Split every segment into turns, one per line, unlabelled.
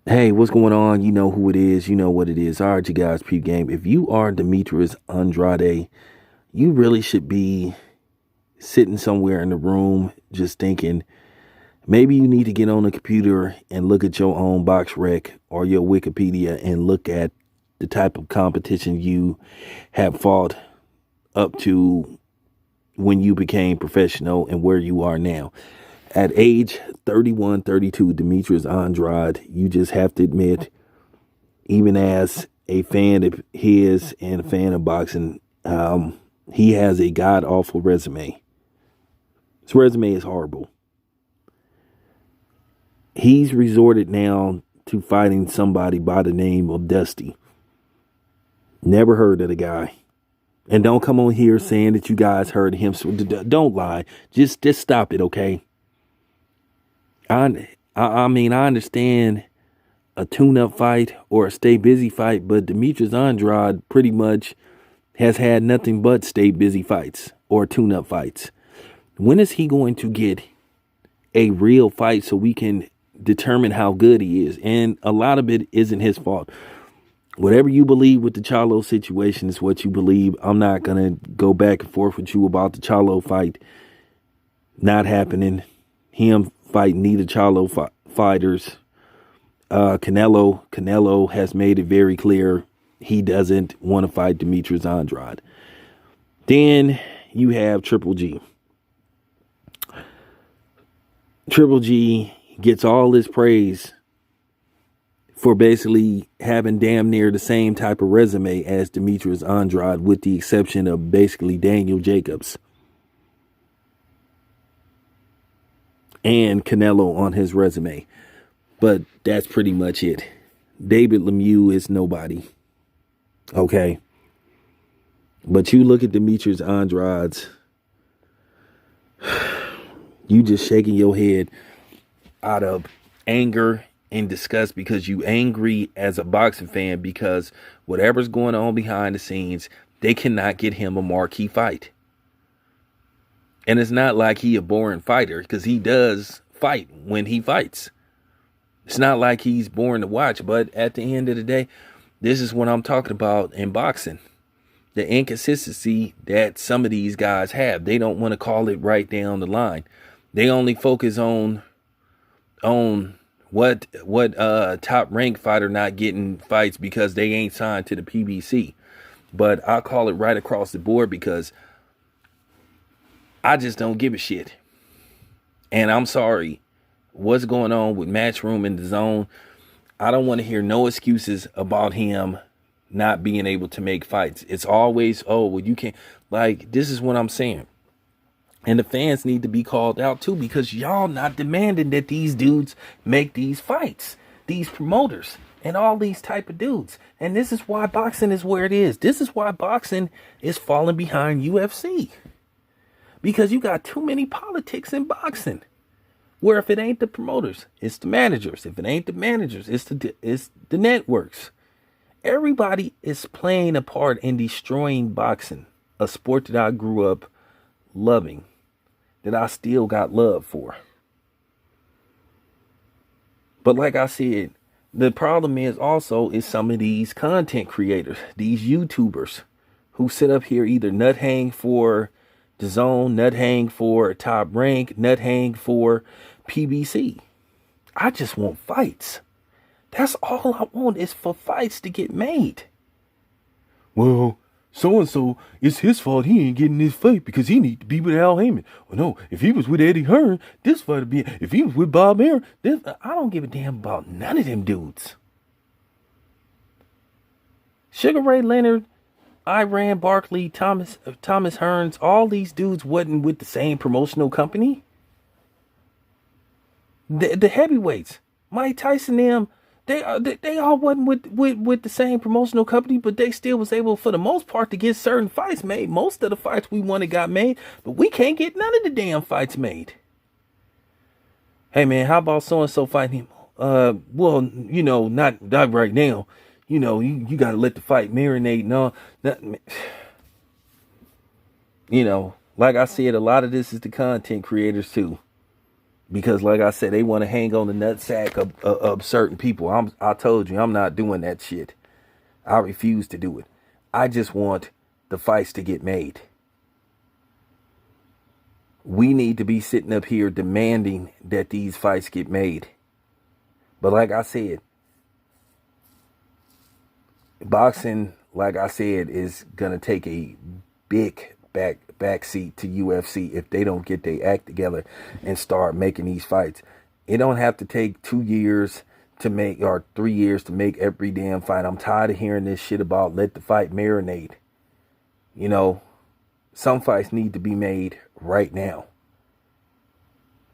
Hey, what's going on? You know who it is. You know what it is. All right, you guys, peep game. If you are Demetrius Andrade, you really should be sitting somewhere in the room just thinking maybe you need to get on the computer and look at your own box rec or your Wikipedia and look at the type of competition you have fought up to when you became professional and where you are now. At age 31, 32, Demetrius Andrade, you just have to admit, even as a fan of his and a fan of boxing, he has a god awful resume. His resume is horrible. He's resorted now to fighting somebody by the name of Dusty. Never heard of the guy. And don't come on here saying that you guys heard of him. So don't lie. Just stop it, okay? I mean, I understand a tune-up fight or a stay busy fight, but Demetrius Andrade pretty much has had nothing but stay busy fights or tune-up fights. When is he going to get a real fight so we can determine how good he is? And a lot of it isn't his fault. Whatever you believe with the Charlo situation is what you believe. I'm not going to go back and forth with you about the Charlo fight not happening. Him fighting neither Charlo fighters. Canelo has made it very clear he doesn't want to fight Demetrius Andrade. Then you have Triple G. Triple G gets all this praise for basically having damn near the same type of resume as Demetrius Andrade, with the exception of basically Daniel Jacobs and Canelo on his resume. But that's pretty much it. David Lemieux is nobody. Okay. But you look at Demetrius Andrade's, you just shaking your head out of anger and disgust because you angry as a boxing fan because whatever's going on behind the scenes, they cannot get him a marquee fight. And it's not like he a boring fighter, because he does fight when he fights. It's not like he's boring to watch, but at the end of the day, this is what I'm talking about in boxing. The inconsistency that some of these guys have. They don't want to call it right down the line. They only focus on what top ranked fighter not getting fights because they ain't signed to the PBC. But I call it right across the board because I just don't give a shit. And I'm sorry, what's going on with Matchroom and the Zone? I don't want to hear no excuses about him not being able to make fights. It's always, oh, well, you can't. Like, this is what I'm saying. And the fans need to be called out too, because y'all not demanding that these dudes make these fights, these promoters and all these type of dudes. And this is why boxing is where it is. This is why boxing is falling behind UFC, because you got too many politics in boxing, where if it ain't the promoters, it's the managers. If it ain't the managers, it's the networks. Everybody is playing a part in destroying boxing, a sport that I grew up loving, that I still got love for. But like I said, the problem is some of these content creators, these YouTubers who sit up here either nut hang for the Zone, nut hang for Top Rank, nut hang for PBC. I just want fights. That's all I want, is for fights to get made. Well, so-and-so, it's his fault he ain't getting this fight because he need to be with Al Heyman. Well, no, if he was with Eddie Hearn, this fight would be... If he was with Bob Arum, I don't give a damn about none of them dudes. Sugar Ray Leonard, Iran Barkley, Thomas Hearns, all these dudes wasn't with the same promotional company. The heavyweights, Mike Tyson, them, they all wasn't with the same promotional company, but they still was able, for the most part, to get certain fights made. Most of the fights we wanted got made, but we can't get none of the damn fights made. Hey man, how about so and so fighting him? Well, you know, not right now. You know, you gotta let the fight marinate and all that. You know, like I said, a lot of this is the content creators too. Because like I said, they want to hang on the nutsack of certain people. I told you, I'm not doing that shit. I refuse to do it. I just want the fights to get made. We need to be sitting up here demanding that these fights get made. But like I said, boxing, like I said, is going to take a big backseat to UFC if they don't get their act together and start making these fights. It don't have to take 2 years to make, or 3 years to make every damn fight. I'm tired of hearing this shit about let the fight marinate. You know, some fights need to be made right now.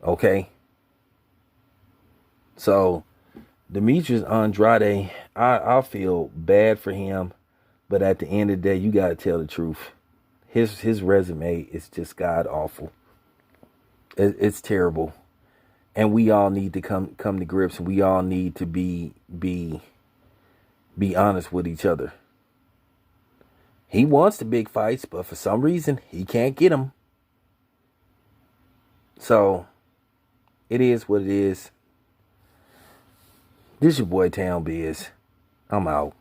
Okay? So, Demetrius Andrade, I feel bad for him, but at the end of the day, you got to tell the truth. His resume is just god awful. It's terrible, and we all need to come to grips, and we all need to be honest with each other. He wants the big fights, but for some reason he can't get them. So it is what it is. This your boy Town Biz. I'm out.